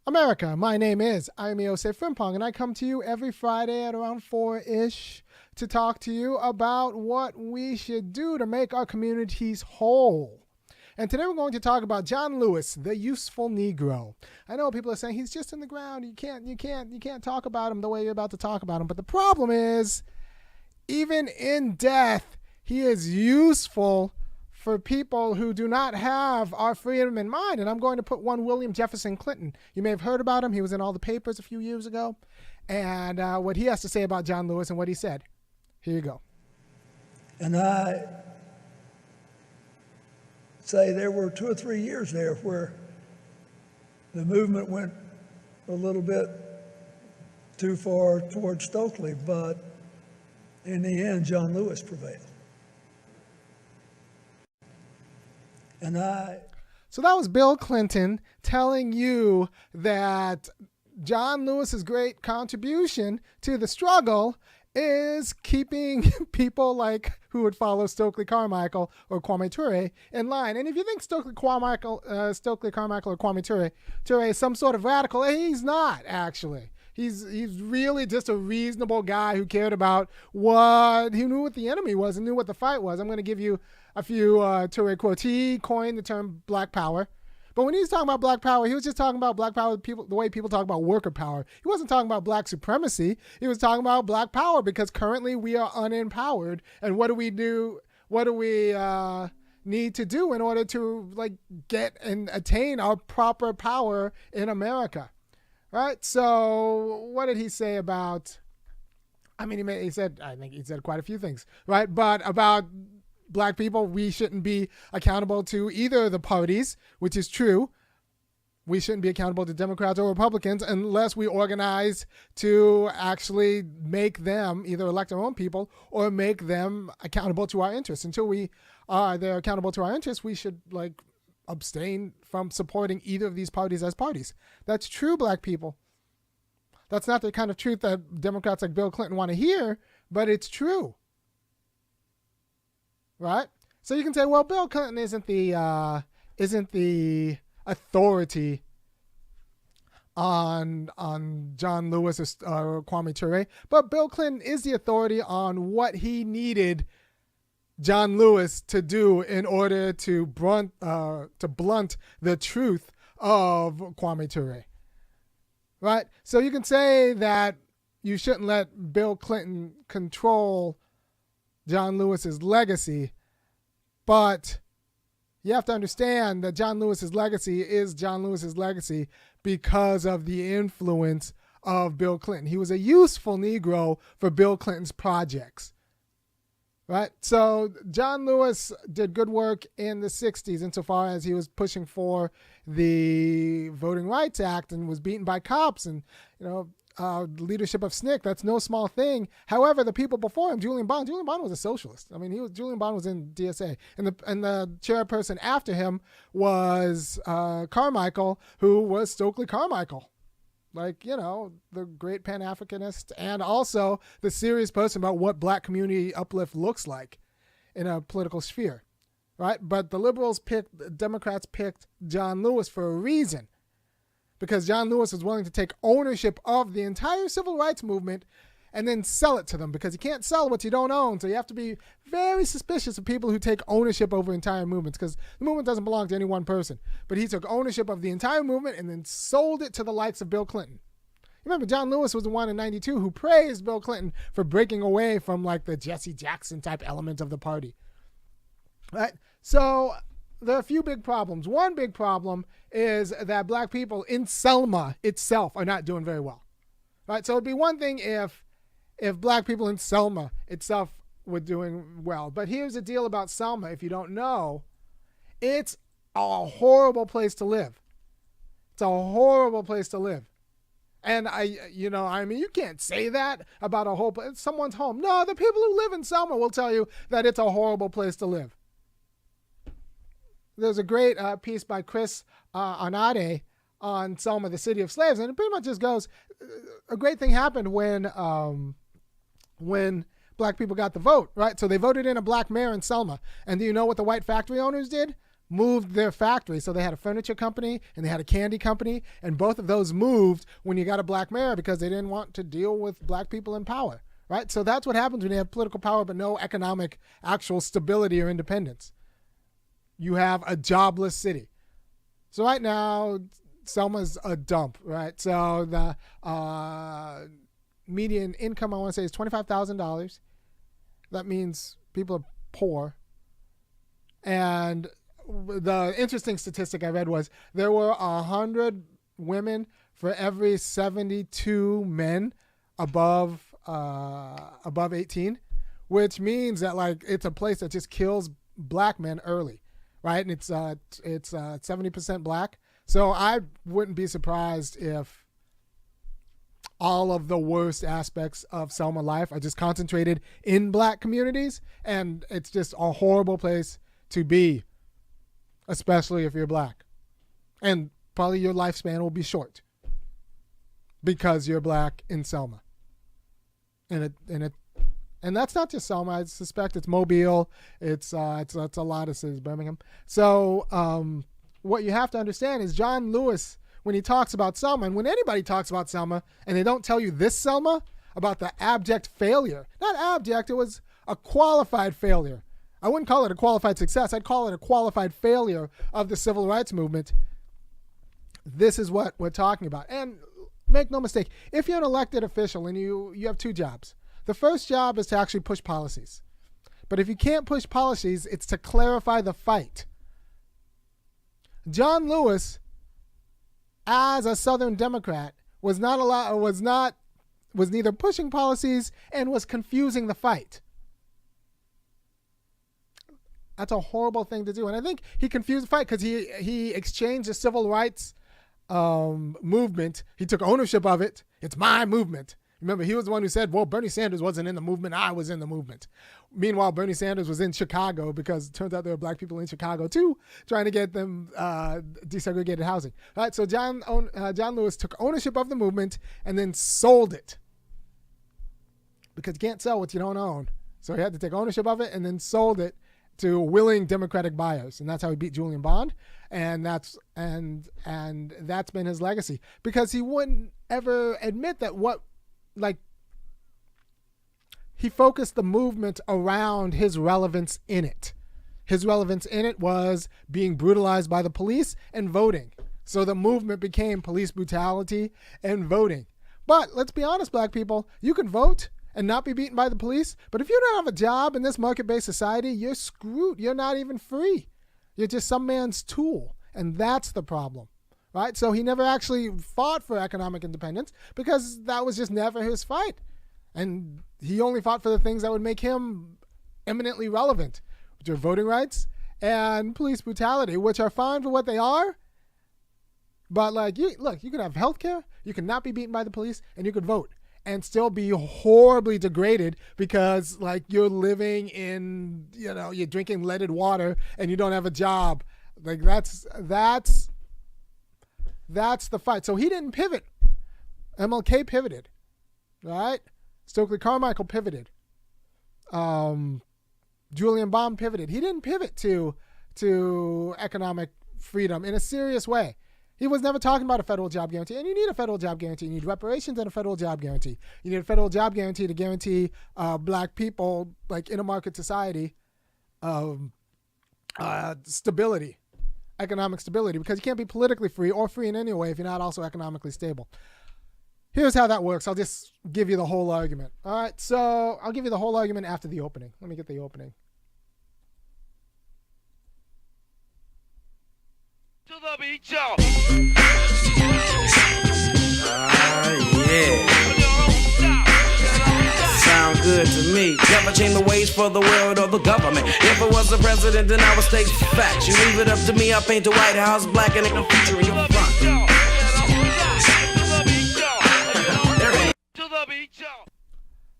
America, my name is Osei-Frimpong, and I come to you every Friday at around 4-ish to talk to you about what we should do to make our communities whole. And today we're going to talk about John Lewis, the useful Negro. I know people are saying he's just in the ground. You can't talk about him the way you're about to talk about him. But the problem is, even in death, he is useful for people who do not have our freedom in mind. And I'm going to put one William Jefferson Clinton. You may have heard about him. He was in all the papers a few years ago. And what he has to say about John Lewis and what he said. Here you go. And I say there were 2 or 3 years there where the movement went a little bit too far towards Stokely, but in the end, John Lewis prevailed. So that was Bill Clinton telling you that John Lewis's great contribution to the struggle is keeping people like who would follow Stokely Carmichael or Kwame Ture in line. And if you think Stokely Carmichael or Kwame Ture is some sort of radical, he's not actually. He's really just a reasonable guy who cared about he knew what the enemy was and knew what the fight was. I'm going to give you a few Ture quotes. He coined the term Black Power. But when he was talking about Black Power, he was just talking about Black Power the way people talk about worker power. He wasn't talking about Black supremacy. He was talking about Black Power because currently we are unempowered. And what do we do? What do we need to do in order to get and attain our proper power in America? Right? So what did he say about, I think he said quite a few things, right? But about Black people, we shouldn't be accountable to either of the parties, which is true. We shouldn't be accountable to Democrats or Republicans unless we organize to actually make them either elect our own people or make them accountable to our interests. Until they're accountable to our interests, we should abstain from supporting either of these parties as parties. That's true, Black people. That's not the kind of truth that Democrats like Bill Clinton want to hear, but it's true. Right? So you can say, well, Bill Clinton isn't the authority on John Lewis or Kwame Ture, but Bill Clinton is the authority on what he needed John Lewis to do in order to blunt the truth of Kwame Ture. Right? So you can say that you shouldn't let Bill Clinton control John Lewis's legacy, but you have to understand that John Lewis's legacy is John Lewis's legacy because of the influence of Bill Clinton. He was a useful Negro for Bill Clinton's projects. Right? So John Lewis did good work in the 60s insofar as he was pushing for the Voting Rights Act and was beaten by cops and, leadership of SNCC. That's no small thing. However, the people before him, Julian Bond was a socialist. Julian Bond was in DSA. And the chairperson after him was Carmichael, who was Stokely Carmichael. The great Pan-Africanist and also the serious person about what Black community uplift looks like in a political sphere, right? But the Democrats picked John Lewis for a reason, because John Lewis was willing to take ownership of the entire civil rights movement and then sell it to them, because you can't sell what you don't own. So you have to be very suspicious of people who take ownership over entire movements, because the movement doesn't belong to any one person. But he took ownership of the entire movement and then sold it to the likes of Bill Clinton. Remember, John Lewis was the one in 92 who praised Bill Clinton for breaking away from the Jesse Jackson type element of the party. Right? So there are a few big problems. One big problem is that Black people in Selma itself are not doing very well. Right? So it'd be one thing if Black people in Selma itself were doing well. But here's the deal about Selma, if you don't know. It's a horrible place to live. It's a horrible place to live. And you can't say that about someone's home. No, the people who live in Selma will tell you that it's a horrible place to live. There's a great piece by Chris Anade on Selma, the City of Slaves, and it pretty much just goes, a great thing happened when Black people got the vote, right? So they voted in a Black mayor in Selma. And do you know what the white factory owners did? moved their factory. So they had a furniture company and they had a candy company, and both of those moved when you got a black mayor because they didn't want to deal with black people in power, right? So that's what happens when you have political power but no economic actual stability or independence. You have a jobless city. So right now, Selma's a dump, right? So the median income, I want to say, is $25,000. That means people are poor. And the interesting statistic I read was there were 100 women for every 72 men above 18, which means that like it's a place that just kills black men early, right? And it's 70% black. So I wouldn't be surprised if all of the worst aspects of Selma life are just concentrated in black communities, and it's just a horrible place to be, especially if you're black. And probably your lifespan will be short because you're black in Selma. And that's not just Selma. I suspect it's Mobile. It's a lot of cities, Birmingham. So what you have to understand is John Lewis, when he talks about Selma, and when anybody talks about Selma and they don't tell you this Selma, about the abject failure, not abject, it was a qualified failure. I wouldn't call it a qualified success. I'd call it a qualified failure of the civil rights movement. This is what we're talking about. And make no mistake, if you're an elected official and you have two jobs, the first job is to actually push policies. But if you can't push policies, it's to clarify the fight. John Lewis, as a Southern Democrat, was neither pushing policies and was confusing the fight. That's a horrible thing to do. And I think he confused the fight because he exchanged the civil rights movement. He took ownership of it. It's my movement. Remember, he was the one who said, well, Bernie Sanders wasn't in the movement. I was in the movement. Meanwhile, Bernie Sanders was in Chicago because it turns out there were black people in Chicago too, trying to get them desegregated housing. All right, so John Lewis took ownership of the movement and then sold it, because you can't sell what you don't own. So he had to take ownership of it and then sold it to willing Democratic buyers, and that's how he beat Julian Bond, and that's been his legacy, because he wouldn't ever admit that he focused the movement around his relevance in it. His relevance in it was being brutalized by the police and voting. So the movement became police brutality and voting. But let's be honest, black people, you can vote and not be beaten by the police, but if you don't have a job in this market-based society, you're screwed. You're not even free. You're just some man's tool, and that's the problem, right? So he never actually fought for economic independence because that was just never his fight. And he only fought for the things that would make him eminently relevant, which are voting rights and police brutality, which are fine for what they are. But you can have health care, you can not be beaten by the police, and you can vote and still be horribly degraded because you're living in, you're drinking leaded water and you don't have a job. That's the fight. So he didn't pivot. MLK pivoted, right? Stokely Carmichael pivoted. Julian Bond pivoted. He didn't pivot to economic freedom in a serious way. He was never talking about a federal job guarantee, and you need a federal job guarantee. You need reparations and a federal job guarantee. You need a federal job guarantee to guarantee black people, in a market society, stability, economic stability, because you can't be politically free or free in any way if you're not also economically stable. Here's how that works. I'll just give you the whole argument. All right, so I'll give you the whole argument after the opening. Let me get the opening. To the beat, y'all. Yeah. Sound good to me. Never change the ways for the world or the government. If I was the president, then I would state facts. You leave it up to me, I paint the White House black and ain't no future in your front.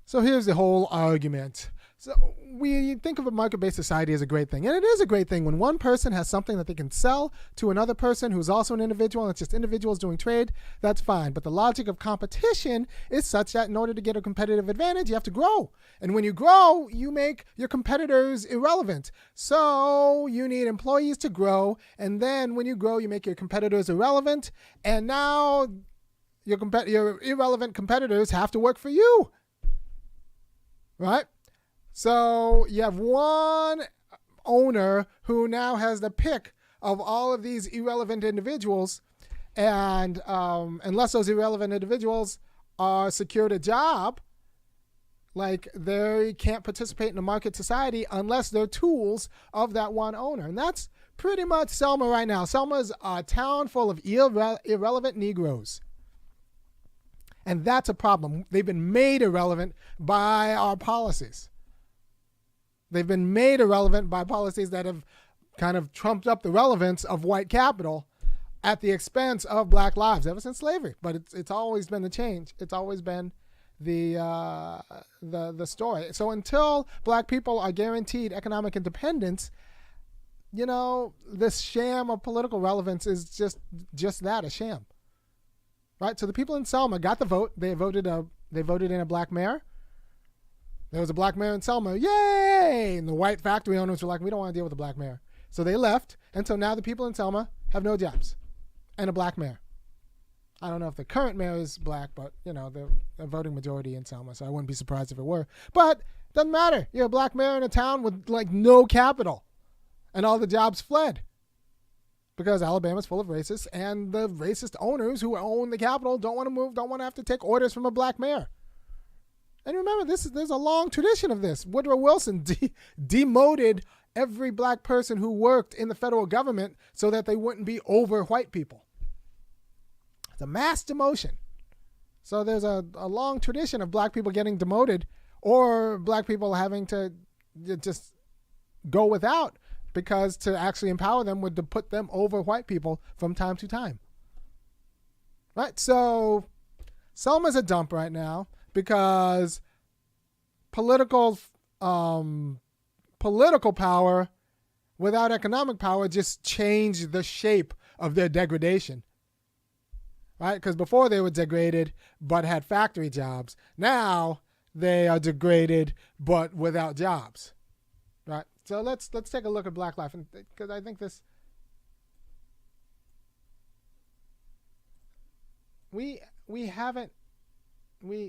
So here's the whole argument. So we think of a market-based society as a great thing. And it is a great thing when one person has something that they can sell to another person who's also an individual, and it's just individuals doing trade, that's fine. But the logic of competition is such that in order to get a competitive advantage, you have to grow. And when you grow, you make your competitors irrelevant. So you need employees to grow. And then when you grow, you make your competitors irrelevant. And now your irrelevant competitors have to work for you. Right? So you have one owner who now has the pick of all of these irrelevant individuals, and unless those irrelevant individuals are secured a job, like they can't participate in a market society unless they're tools of that one owner. And that's pretty much Selma right now. Selma's a town full of irrelevant Negroes. And that's a problem. They've been made irrelevant by our policies. They've been made irrelevant by policies that have kind of trumped up the relevance of white capital at the expense of black lives ever since slavery. But it's always been the change. It's always been the story. So until black people are guaranteed economic independence, this sham of political relevance is just that, a sham. Right? So the people in Selma got the vote. They voted in a black mayor. There was a black mayor in Selma. Yay! And the white factory owners were like, we don't want to deal with the black mayor. So they left. And so now the people in Selma have no jobs and a black mayor. I don't know if the current mayor is black, but, they're a voting majority in Selma. So I wouldn't be surprised if it were. But it doesn't matter. You're a black mayor in a town with no capital. And all the jobs fled. Because Alabama's full of racists. And the racist owners who own the capital don't want to move, don't want to have to take orders from a black mayor. And remember, there's a long tradition of this. Woodrow Wilson demoted every black person who worked in the federal government so that they wouldn't be over white people. It's a mass demotion. So there's a long tradition of black people getting demoted or black people having to just go without, because to actually empower them would to put them over white people from time to time. Right? So Selma's a dump right now. Because political power without economic power just changed the shape of their degradation. Right? Because before they were degraded but had factory jobs. Now they are degraded but without jobs. Right? So let's take a look at Black life, because I think this we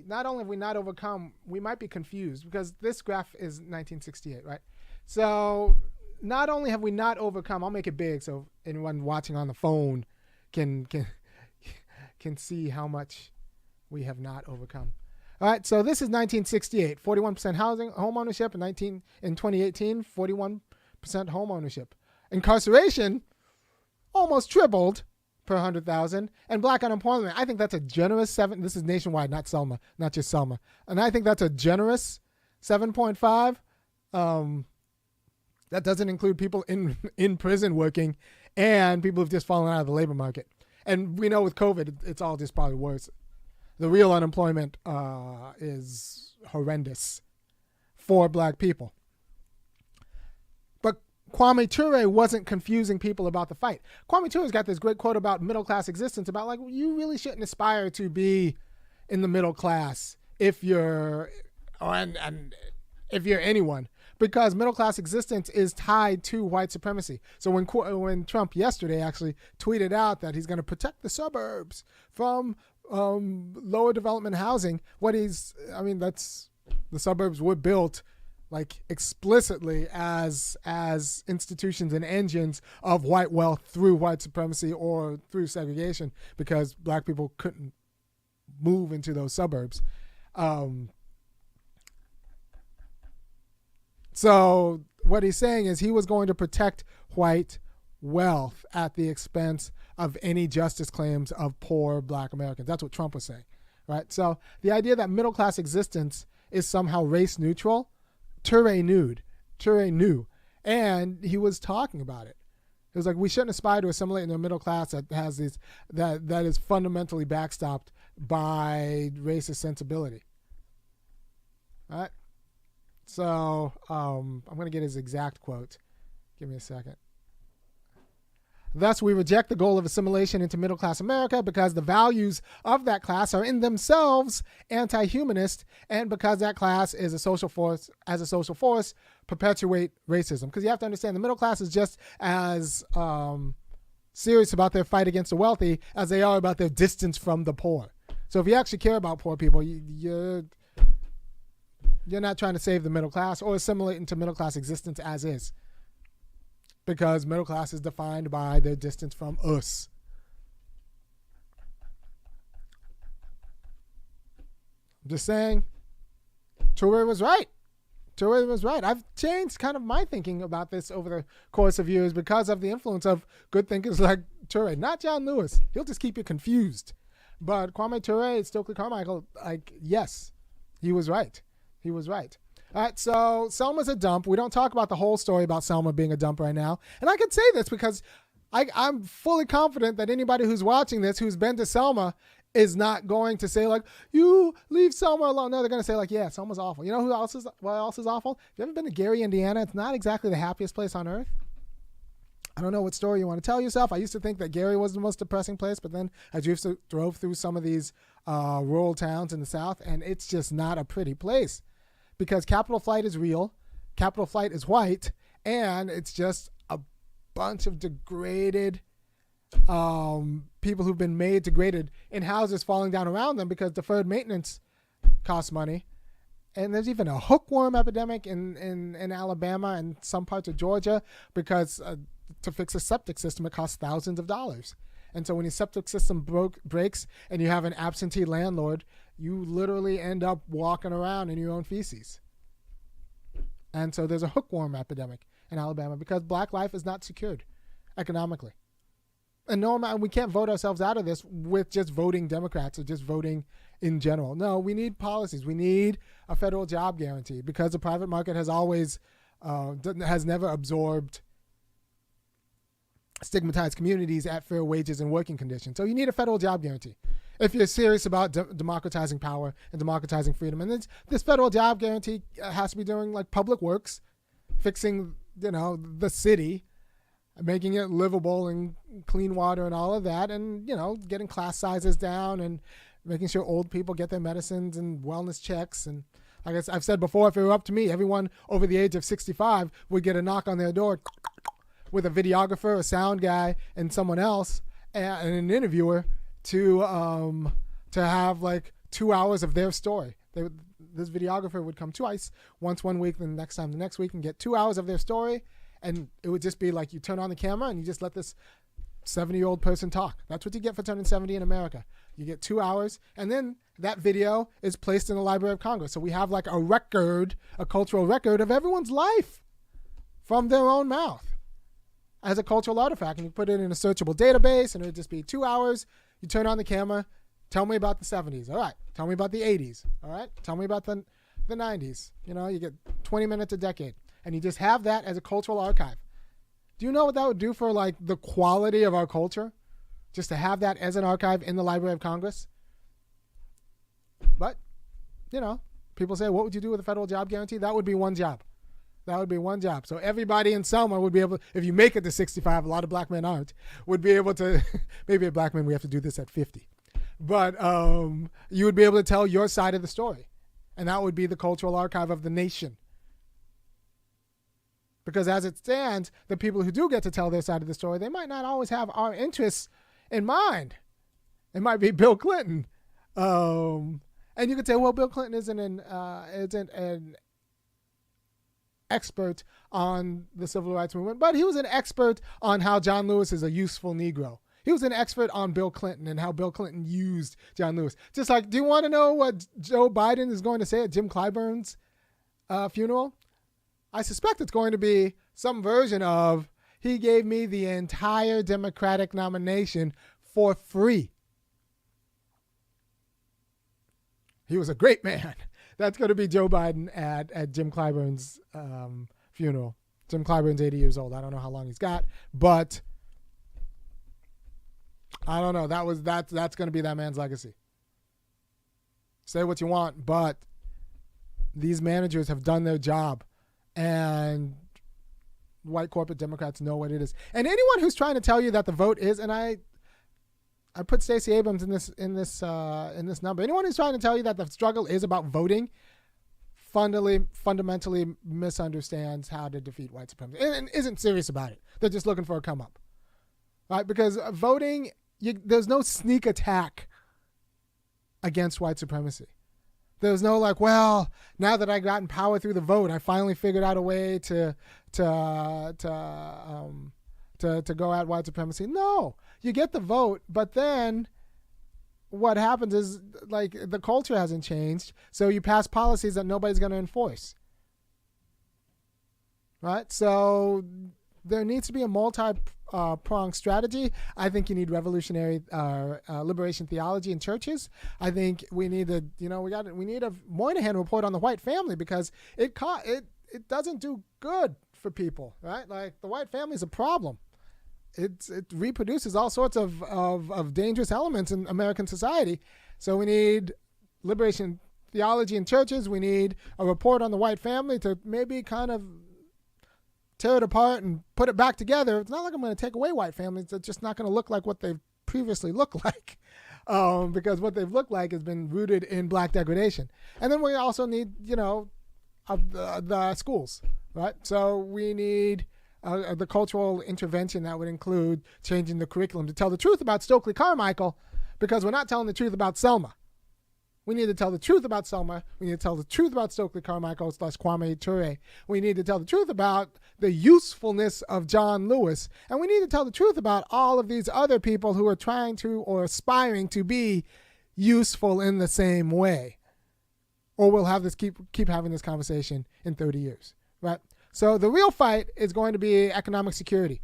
not only have we not overcome, we might be confused, because this graph is 1968, right? So not only have we not overcome, I'll make it big so anyone watching on the phone can see how much we have not overcome. All right, so this is 1968, 41% home ownership, and in 2018, 41% home ownership. Incarceration almost tripled per 100,000, and black unemployment, I think that's a generous 7. This is nationwide, not Selma, not just Selma. And I think that's a generous 7.5. That doesn't include people in prison working and people who've just fallen out of the labor market. And we know with COVID, it's all just probably worse. The real unemployment is horrendous for black people. But Kwame Ture wasn't confusing people about the fight. Kwame Ture's got this great quote about middle-class existence, about you really shouldn't aspire to be in the middle class if you're anyone, because middle-class existence is tied to white supremacy. So when Trump yesterday actually tweeted out that he's going to protect the suburbs from lower development housing, that's the suburbs were built explicitly as institutions and engines of white wealth through white supremacy or through segregation, because black people couldn't move into those suburbs. So what he's saying is he was going to protect white wealth at the expense of any justice claims of poor black Americans. That's what Trump was saying, right? So the idea that middle-class existence is somehow race neutral, Ture knew, and he was talking about it. It was we shouldn't aspire to assimilate in a middle class that has these that is fundamentally backstopped by racist sensibility. All right? So I'm going to get his exact quote. Give me a second. Thus, we reject the goal of assimilation into middle-class America because the values of that class are in themselves anti-humanist, and because that class is a social force, perpetuate racism. Because you have to understand, the middle class is just as serious about their fight against the wealthy as they are about their distance from the poor. So if you actually care about poor people, you're not trying to save the middle class or assimilate into middle class existence as is. Because middle class is defined by their distance from us. I'm just saying, Ture was right. Ture was right. I've changed kind of my thinking about this over the course of years because of the influence of good thinkers like Ture. Not John Lewis. He'll just keep you confused. But Kwame Ture, Stokely Carmichael, yes, he was right. He was right. All right, so Selma's a dump. We don't talk about the whole story about Selma being a dump right now. And I can say this because I'm fully confident that anybody who's watching this, who's been to Selma, is not going to say, like, you leave Selma alone. No, they're going to say, like, yeah, Selma's awful. You know what else is awful? If you ever been to Gary, Indiana, it's not exactly the happiest place on earth. I don't know what story you want to tell yourself. I used to think that Gary was the most depressing place, but then I drove through some of these rural towns in the South, and it's just not a pretty place. Because capital flight is real, capital flight is white, and it's just a bunch of degraded people who've been made degraded in houses falling down around them because deferred maintenance costs money. And there's even a hookworm epidemic in Alabama and some parts of Georgia because to fix a septic system, it costs thousands of dollars. And so when your septic system breaks and you have an absentee landlord, you literally end up walking around in your own feces. And so there's a hookworm epidemic in Alabama because black life is not secured economically. And we can't vote ourselves out of this with just voting Democrats or just voting in general. No, we need policies. We need a federal job guarantee because the private market has never absorbed stigmatized communities at fair wages and working conditions. So you need a federal job guarantee if you're serious about democratizing power and democratizing freedom. And this federal job guarantee has to be doing like public works, fixing, the city, making it livable and clean water and all of that, and, getting class sizes down and making sure old people get their medicines and wellness checks. And like I've said before, if it were up to me, everyone over the age of 65 would get a knock on their door with a videographer, a sound guy, and someone else, and an interviewer to have like 2 hours of their story. This videographer would come twice, once one week, then the next time the next week, and get 2 hours of their story. And it would just be like you turn on the camera and you just let this 70-year-old person talk. That's what you get for turning 70 in America. You get 2 hours, and then that video is placed in the Library of Congress. So we have like a cultural record of everyone's life from their own mouth as a cultural artifact. And you put it in a searchable database, and it would just be 2 hours. You turn on the camera, tell me about the 70s. All right. Tell me about the 80s. All right. Tell me about the 90s. You get 20 minutes a decade, and you just have that as a cultural archive. Do you know what that would do for like the quality of our culture? Just to have that as an archive in the Library of Congress? But, people say, what would you do with a federal job guarantee? That would be one job. That would be one job. So everybody in Selma would be able, if you make it to 65, a lot of black men aren't, would be able to, maybe a black man, we have to do this at 50. But you would be able to tell your side of the story. And that would be the cultural archive of the nation. Because as it stands, the people who do get to tell their side of the story, they might not always have our interests in mind. It might be Bill Clinton. And you could say, well, Bill Clinton isn't an expert on the civil rights movement, but he was an expert on how John Lewis is a useful Negro. He was an expert on Bill Clinton and how Bill Clinton used John Lewis. Just like, do you want to know what Joe Biden is going to say at Jim Clyburn's funeral? I suspect it's going to be some version of, he gave me the entire Democratic nomination for free. He was a great man. That's going to be Joe Biden at Jim Clyburn's funeral. Jim Clyburn's 80 years old. I don't know how long he's got, but I don't know. That's going to be that man's legacy. Say what you want, but These managers have done their job, and white corporate Democrats know what it is. And anyone who's trying to tell you that the vote is, and I put Stacey Abrams in this number. Anyone who's trying to tell you that the struggle is about voting fundamentally misunderstands how to defeat white supremacy and isn't serious about it. They're just looking for a come up, right? Because voting, there's no sneak attack against white supremacy. There's no like, well, now that I got in power through the vote, I finally figured out a way to go at white supremacy. No, you get the vote, but then what happens is like the culture hasn't changed, so you pass policies that nobody's going to enforce. Right? So there needs to be a multi-pronged strategy. I think you need revolutionary liberation theology in churches. I think we need we need a Moynihan report on the white family, because it doesn't do good for people, right? Like the white family is a problem. It reproduces all sorts of dangerous elements in American society. So we need liberation theology in churches. We need a report on the white family to maybe kind of tear it apart and put it back together. It's not like I'm going to take away white families. They're just not going to look like what they've previously looked like, because what they've looked like has been rooted in black degradation. And then we also need, the schools, right? So we need the cultural intervention that would include changing the curriculum to tell the truth about Stokely Carmichael, because we're not telling the truth about Selma. We need to tell the truth about Selma. We need to tell the truth about Stokely Carmichael / Kwame Ture. We need to tell the truth about the usefulness of John Lewis. And we need to tell the truth about all of these other people who are trying to or aspiring to be useful in the same way. Or we'll have this keep having this conversation in 30 years, right? So the real fight is going to be economic security.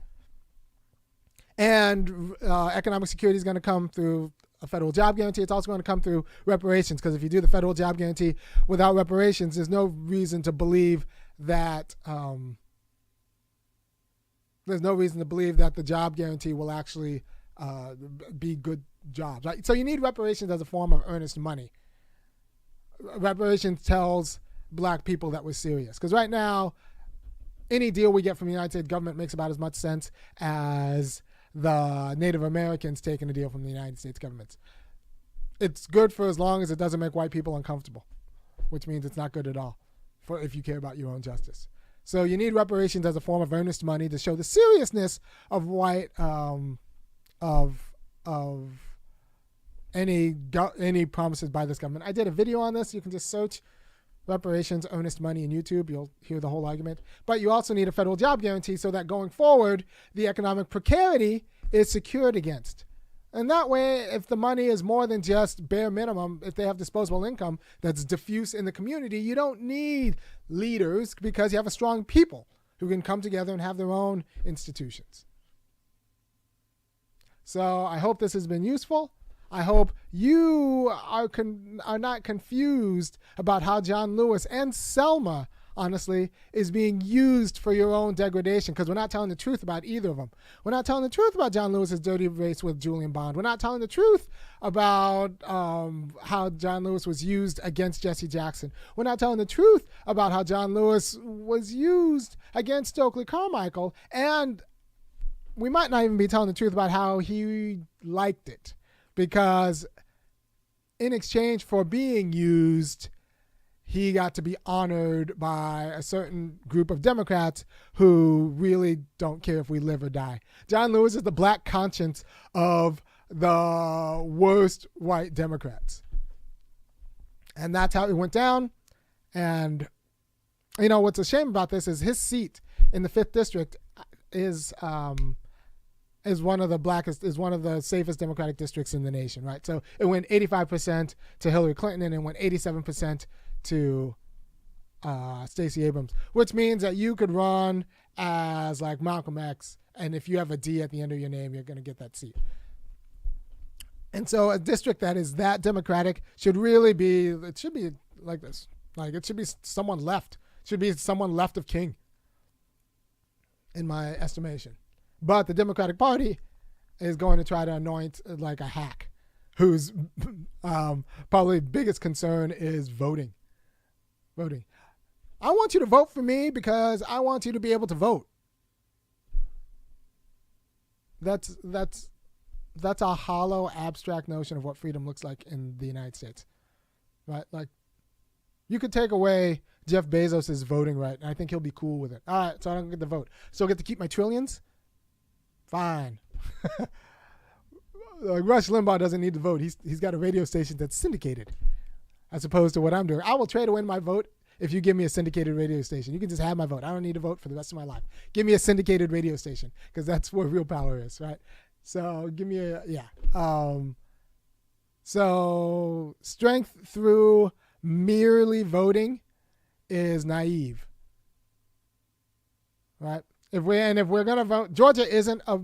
And economic security is going to come through a federal job guarantee. It's also going to come through reparations, because if you do the federal job guarantee without reparations, there's no reason to believe that the job guarantee will actually be good jobs, right? So you need reparations as a form of earnest money. Reparations tells black people that we're serious, because right now, any deal we get from the United States government makes about as much sense as the Native Americans taking a deal from the United States government. It's good for as long as it doesn't make white people uncomfortable, which means it's not good at all for if you care about your own justice. So you need reparations as a form of earnest money to show the seriousness of white of any promises by this government. I did a video on this. You can just search reparations, earnest money in YouTube. You'll hear the whole argument. But you also need a federal job guarantee so that going forward, the economic precarity is secured against. And that way, if the money is more than just bare minimum, if they have disposable income that's diffuse in the community, you don't need leaders, because you have a strong people who can come together and have their own institutions. So I hope this has been useful. I hope you are not confused about how John Lewis and Selma, honestly, is being used for your own degradation, because we're not telling the truth about either of them. We're not telling the truth about John Lewis's dirty race with Julian Bond. We're not telling the truth about how John Lewis was used against Jesse Jackson. We're not telling the truth about how John Lewis was used against Stokely Carmichael. And we might not even be telling the truth about how he liked it, because in exchange for being used, he got to be honored by a certain group of Democrats who really don't care if we live or die. John Lewis is the black conscience of the worst white Democrats. And that's how it went down. And, what's a shame about this is his seat in the 5th District is one of the safest Democratic districts in the nation, right? So it went 85% to Hillary Clinton, and it went 87% to Stacey Abrams, which means that you could run as like Malcolm X, and if you have a D at the end of your name, you're going to get that seat. And so a district that is that Democratic should be like this. Like it should be someone left. It should be someone left of King, in my estimation. But the Democratic Party is going to try to anoint like a hack whose probably biggest concern is voting. Voting. I want you to vote for me because I want you to be able to vote. That's a hollow, abstract notion of what freedom looks like in the United States, right? Like, you could take away Jeff Bezos' voting right, and I think he'll be cool with it. All right, so I don't get the vote. Still get to keep my trillions? Fine. Like, Rush Limbaugh doesn't need to vote. He's got a radio station that's syndicated, as opposed to what I'm doing. I will trade away my vote if you give me a syndicated radio station. You can just have my vote. I don't need to vote for the rest of my life. Give me a syndicated radio station, because that's where real power is, right? So give me so strength through merely voting is naive, right? If we're gonna vote, Georgia isn't a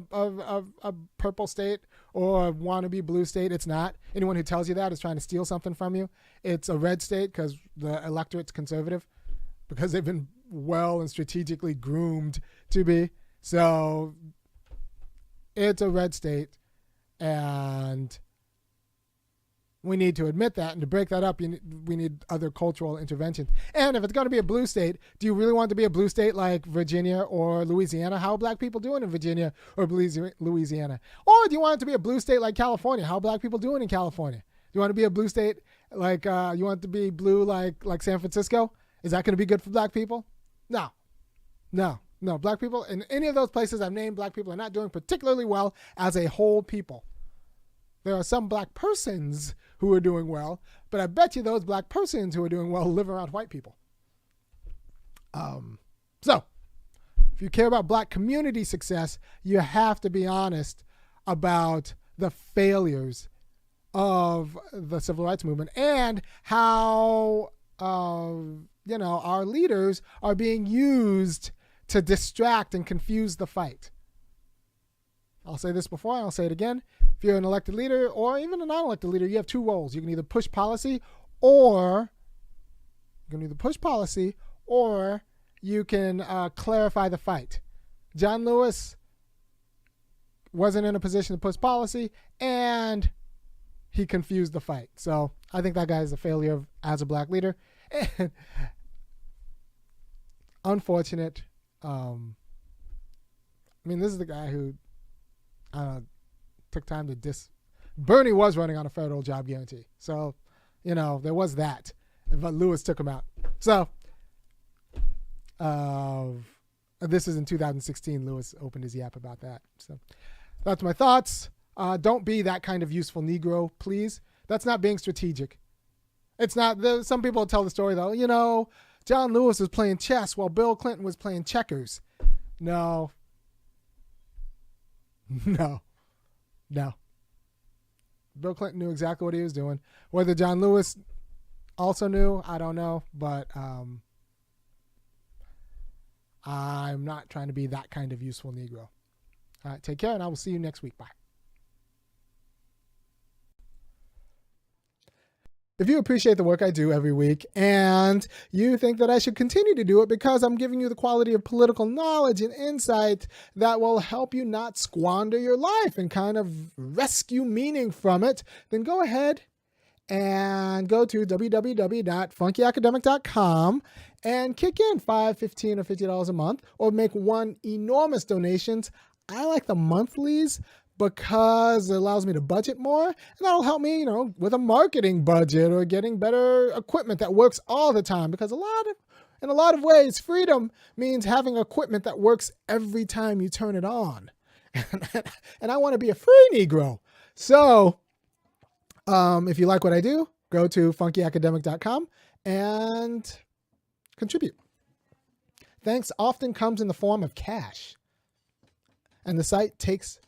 purple state or a wannabe blue state. It's not. Anyone who tells you that is trying to steal something from you. It's a red state because the electorate's conservative, because they've been well and strategically groomed to be. So it's a red state, and we need to admit that. And to break that up, we need other cultural interventions. And if it's going to be a blue state, do you really want it to be a blue state like Virginia or Louisiana? How are black people doing in Virginia or Louisiana? Or do you want it to be a blue state like California? How are black people doing in California? Do you want to be a blue state like you want it to be blue like San Francisco? Is that going to be good for black people? No. Black people in any of those places I've named, black people are not doing particularly well as a whole people. There are some black persons who are doing well, but I bet you those black persons who are doing well live around white people. So if you care about black community success, you have to be honest about the failures of the civil rights movement and how, our leaders are being used to distract and confuse the fight. I'll say this before, I'll say it again. If you're an elected leader or even a non-elected leader, you have two roles. You can either push policy or you can clarify the fight. John Lewis wasn't in a position to push policy, and he confused the fight. So I think that guy is a failure as a black leader. And unfortunate. This is the guy who took time to Bernie was running on a federal job guarantee. So, there was that. But Lewis took him out. So, this is in 2016. Lewis opened his yap about that. So, that's my thoughts. Don't be that kind of useful Negro, please. That's not being strategic. It's not. Some people tell the story, though. John Lewis was playing chess while Bill Clinton was playing checkers. No. Bill Clinton knew exactly what he was doing. Whether John Lewis also knew, I don't know. But I'm not trying to be that kind of useful Negro. All right, take care, and I will see you next week. Bye. If you appreciate the work I do every week and you think that I should continue to do it because I'm giving you the quality of political knowledge and insight that will help you not squander your life and kind of rescue meaning from it, then go ahead and go to www.funkyacademic.com and kick in $5, $15, or $50 a month, or make one enormous donations. I like the monthlies because it allows me to budget more, and that'll help me, with a marketing budget or getting better equipment that works all the time. Because in a lot of ways, freedom means having equipment that works every time you turn it on. And I want to be a free Negro. So if you like what I do, go to funkyacademic.com and contribute. Thanks often comes in the form of cash, and the site takes